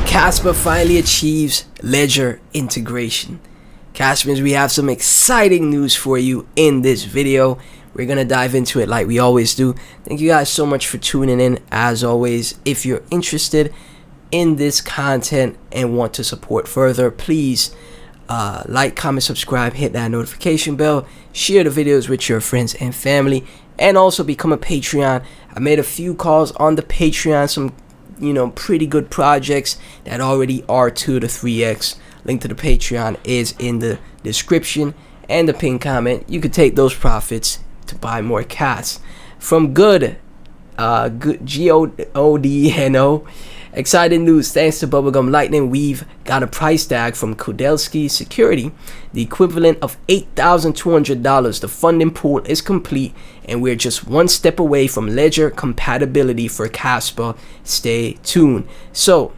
Kaspa finally achieves ledger integration. Caspers, we have some exciting news for you in this video. We're gonna dive into it like we always do. Thank you guys so much for tuning in. As always, if you're interested in this content and want to support further, please like, comment, subscribe, hit that notification bell, share the videos with your friends and family, and also become a Patreon. I made a few calls on the Patreon, some pretty good projects that already are 2 to 3x. Link to the Patreon is in the description and the pinned comment. You could take those profits to buy more cats from good GODNO. Exciting news, thanks to Bubblegum Lightning, we've got a price tag from Kudelski Security, the equivalent of $8,200. The funding pool is complete, and we're just one step away from ledger compatibility for Kaspa. Stay tuned. So,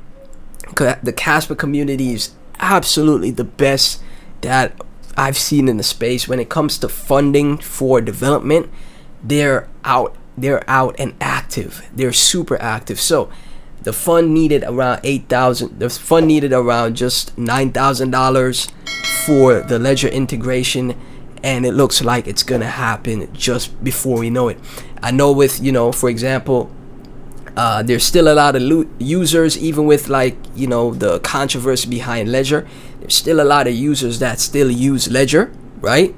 the Kaspa community is absolutely the best that I've seen in the space when it comes to funding for development. They're out and active. They're super active. So the fund needed around $8,000. The fund needed around just $9,000 for the ledger integration, and it looks like it's gonna happen just before we know it. I know with for example, there's still a lot of users, even with the controversy behind ledger. There's still a lot of users that still use ledger, right,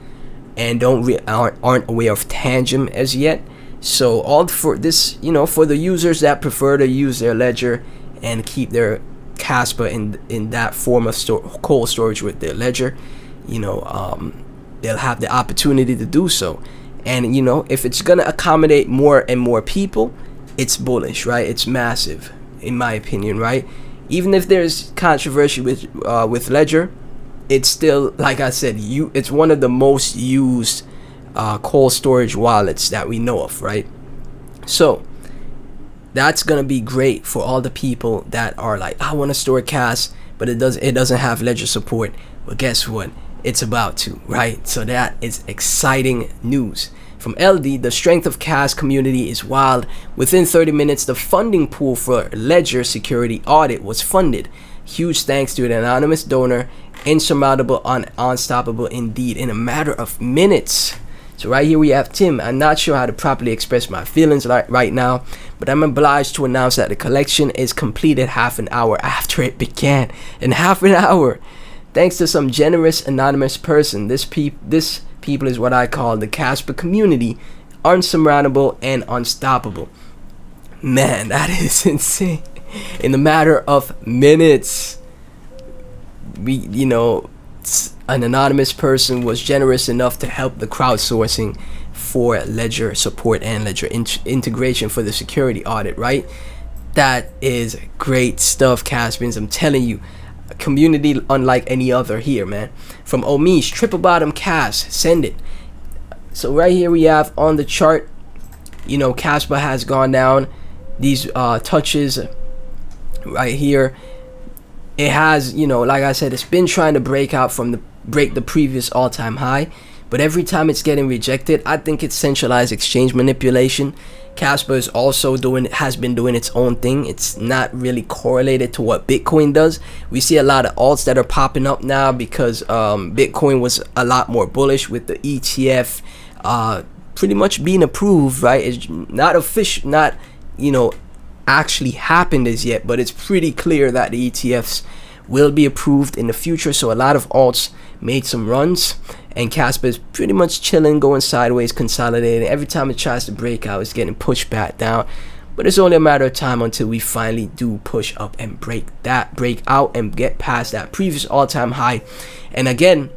and aren't aware of Tangem as yet. So all for this, for the users that prefer to use their ledger and keep their Kaspa in that form of cold storage with their ledger, they'll have the opportunity to do so. And if it's gonna accommodate more and more people, it's bullish, right? It's massive, in my opinion, right? Even if there's controversy with ledger, it's still, like I said, it's one of the most used cold storage wallets that we know of, right? So that's gonna be great for all the people that are like, I want to store Kas, but it doesn't have ledger support. Well, guess what? It's about to, right? So that is exciting news. From LD, the strength of Kas community is wild. Within 30 minutes, the funding pool for ledger security audit was funded. Huge thanks to an anonymous donor. Insurmountable, unstoppable indeed, in a matter of minutes. So right here we have Tim. I'm not sure how to properly express my feelings right now, but I'm obliged to announce that the collection is completed half an hour after it began. In half an hour, thanks to some generous anonymous person. This people is what I call the Kaspa community, unsurmountable and unstoppable. Man, that is insane. In a matter of minutes, an anonymous person was generous enough to help the crowdsourcing for ledger support and ledger integration for the security audit, right? That is great stuff, Caspians. I'm telling you, a community unlike any other here, man. From Omish, triple bottom Kas, send it. So right here we have on the chart, Kaspa has gone down these touches right here. It has, like I said, it's been trying to break the previous all-time high, but every time it's getting rejected. I think it's centralized exchange manipulation. Kaspa has been doing its own thing. It's not really correlated to what Bitcoin does. We see a lot of alts that are popping up now because Bitcoin was a lot more bullish with the ETF pretty much being approved, right? It's not official, not actually happened as yet, but it's pretty clear that the ETFs will be approved in the future. So a lot of alts made some runs, and Kaspa is pretty much chilling, going sideways, consolidating. Every time it tries to break out, it's getting pushed back down, but it's only a matter of time until we finally do push up and break out and get past that previous all-time high. And again,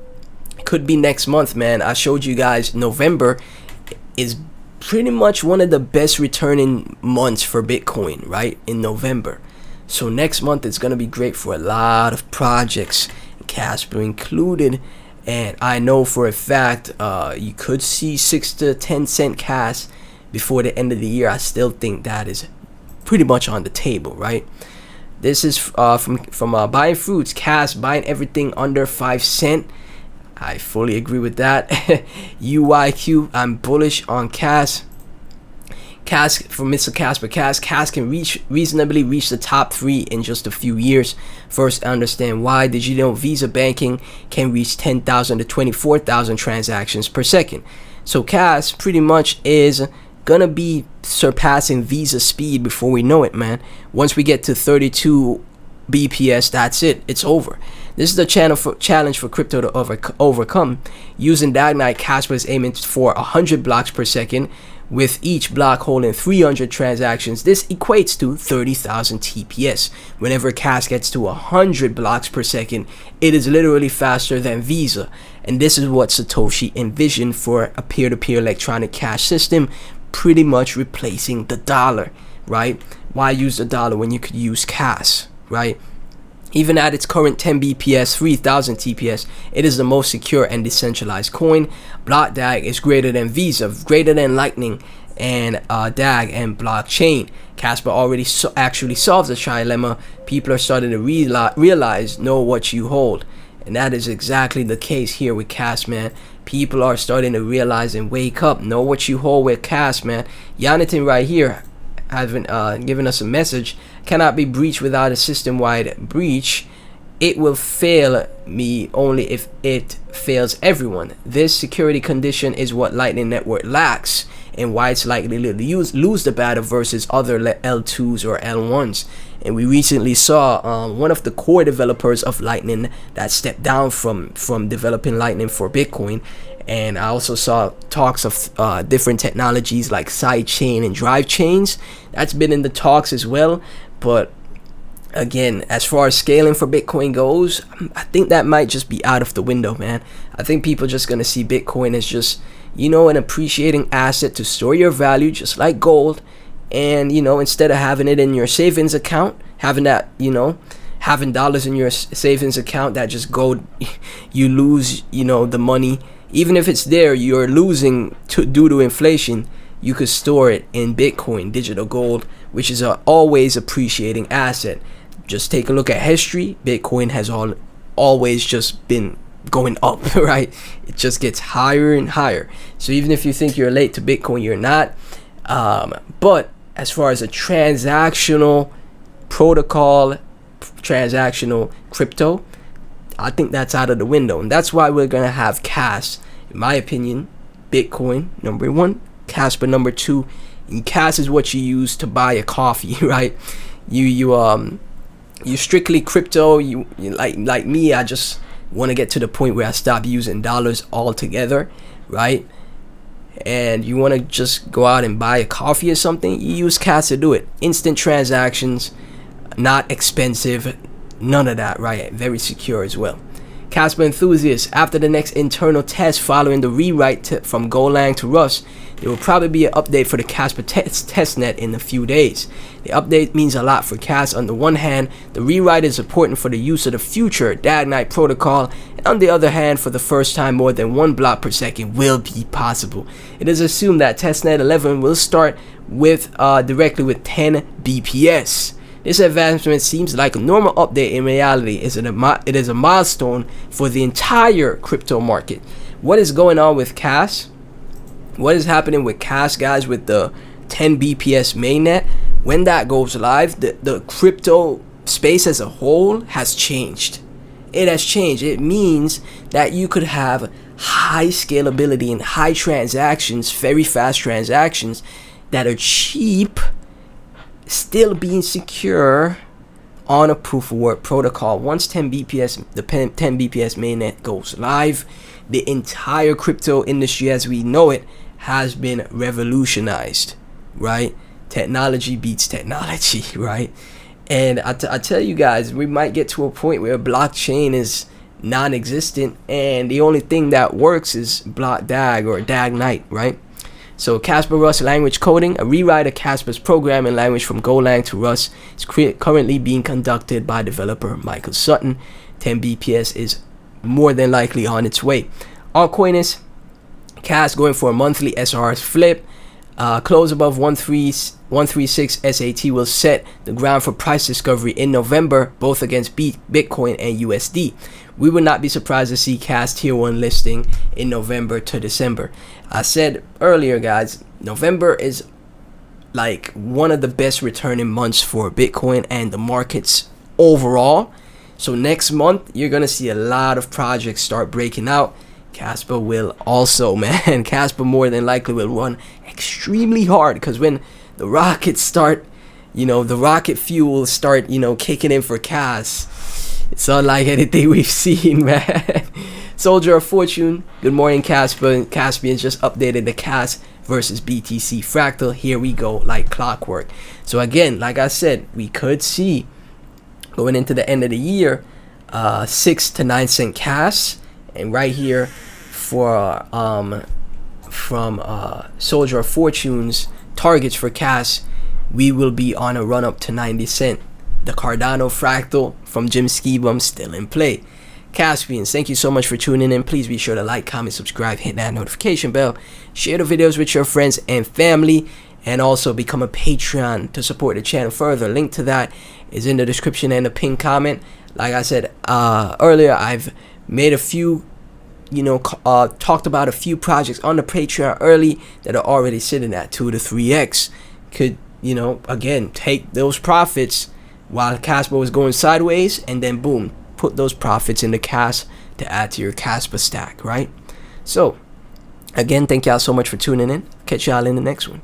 it could be next month, man. I showed you guys November is pretty much one of the best returning months for Bitcoin, right, in November. So next month it's gonna be great for a lot of projects, Kaspa included. And I know for a fact you could see 6 to 10 cent Kas before the end of the year. I still think that is pretty much on the table, right? This is from Buying Fruits. Kas buying everything under 5 cent. I fully agree with that. UYQ, I'm bullish on Kas. from Mr. Kaspa, Cas can reasonably reach the top 3 in just a few years. First, understand why. Did you know Visa banking can reach 10,000 to 24,000 transactions per second? So Cas pretty much is gonna be surpassing Visa speed before we know it, man. Once we get to 32 BPS, that's it. It's over. This is the challenge for crypto to overcome. Using Dagnite, Kaspa is aiming for 100 blocks per second, with each block holding 300 transactions. This equates to 30,000 TPS. Whenever Cas gets to 100 blocks per second, it is literally faster than Visa. And this is what Satoshi envisioned for a peer-to-peer electronic cash system, pretty much replacing the dollar, right? Why use the dollar when you could use Cas, right? Even at its current 10 BPS, 3000 TPS, it is the most secure and decentralized coin. BlockDAG is greater than Visa, greater than Lightning and DAG and blockchain. Kaspa already actually solves the trilemma. People are starting to realize, know what you hold. And that is exactly the case here with Cas, man. People are starting to realize and wake up, know what you hold with Cas, man. Jonathan right here having given us a message. Cannot be breached without a system-wide breach. It will fail me only if it fails everyone. This security condition is what Lightning Network lacks, and why it's likely to lose the battle versus other L2s or L1s. And we recently saw one of the core developers of Lightning that stepped down from developing Lightning for Bitcoin. And I also saw talks of different technologies like sidechain and drive chains. That's been in the talks as well. But again, as far as scaling for Bitcoin goes, I think that might just be out of the window, man. I think people are just going to see Bitcoin as just, you know, an appreciating asset to store your value, just like gold. And, you know, instead of having it in your savings account, having that, you know, having dollars in your savings account that just go, you lose, you know, the money. Even if it's there, you're losing due to inflation. You could store it in Bitcoin, digital gold, which is a always appreciating asset. Just take a look at history. Bitcoin has always just been going up, right? It just gets higher and higher. So even if you think you're late to Bitcoin, you're not. But as far as a transactional protocol, transactional crypto, I think that's out of the window. And that's why we're gonna have Cas, in my opinion, Bitcoin number 1, Kaspa number 2. And Cas is what you use to buy a coffee, right? You strictly crypto. You like me, I just want to get to the point where I stop using dollars altogether, right? And you want to just go out and buy a coffee or something, you use Cas to do it. Instant transactions, not expensive, none of that, right? Very secure as well. Kaspa enthusiasts, after the next internal test following the rewrite from Golang to Rust, there will probably be an update for the Kaspa testnet in a few days. The update means a lot for Cas. On the one hand, the rewrite is important for the use of the future Dagnite protocol, and on the other hand, for the first time, more than 1 block per second will be possible. It is assumed that testnet 11 will start with directly with 10 BPS. This advancement seems like a normal update. In reality, it is a milestone for the entire crypto market. What is going on with Cas? What is happening with Cas, guys, with the 10 BPS mainnet? When that goes live, the crypto space as a whole has changed. It has changed. It means that you could have high scalability and high transactions, very fast transactions that are cheap, still being secure on a proof of work protocol. Once 10 BPS, the 10 BPS mainnet goes live, the entire crypto industry as we know it has been revolutionized, right? Technology beats technology, right? And I tell you guys, we might get to a point where blockchain is non-existent and the only thing that works is BlockDAG or Dagnite, right? So Kaspa Rust language coding, a rewrite of Kaspa's programming language from Golang to Rust, is currently being conducted by developer Michael Sutton. 10 BPS is more than likely on its way. Altcoin is Cas going for a monthly SRS flip. Close above 136 SAT will set the ground for price discovery in November, both against Bitcoin and USD. We would not be surprised to see Cas tier 1 listing in November to December. I said earlier, guys, November is like one of the best returning months for Bitcoin and the markets overall. So next month you're gonna see a lot of projects start breaking out. Kaspa will also, man, Kaspa more than likely will run extremely hard, because when the rockets start, the rocket fuel start, kicking in for Kas, it's unlike anything we've seen, man. Soldier of Fortune, good morning, Kaspa. Caspian just updated the Kas versus BTC fractal. Here we go, like clockwork. So again, like I said, we could see going into the end of the year 6 to 9 cent Kas, and right here for from Soldier of Fortune's targets for Kas, we will be on a run up to 90 cent. The Cardano fractal from Jim Skibum still in play. Caspians, thank you so much for tuning in. Please be sure to like, comment, subscribe, hit that notification bell, share the videos with your friends and family, and also become a Patreon to support the channel further. Link to that is in the description and the pinned comment. Like I said earlier, I've made a few, talked about a few projects on the Patreon early that are already sitting at 2 to 3x. Could, again, take those profits while Kaspa was going sideways, and then boom, put those profits in the Kas to add to your Kaspa stack, right? So again, thank y'all so much for tuning in. Catch y'all in the next one.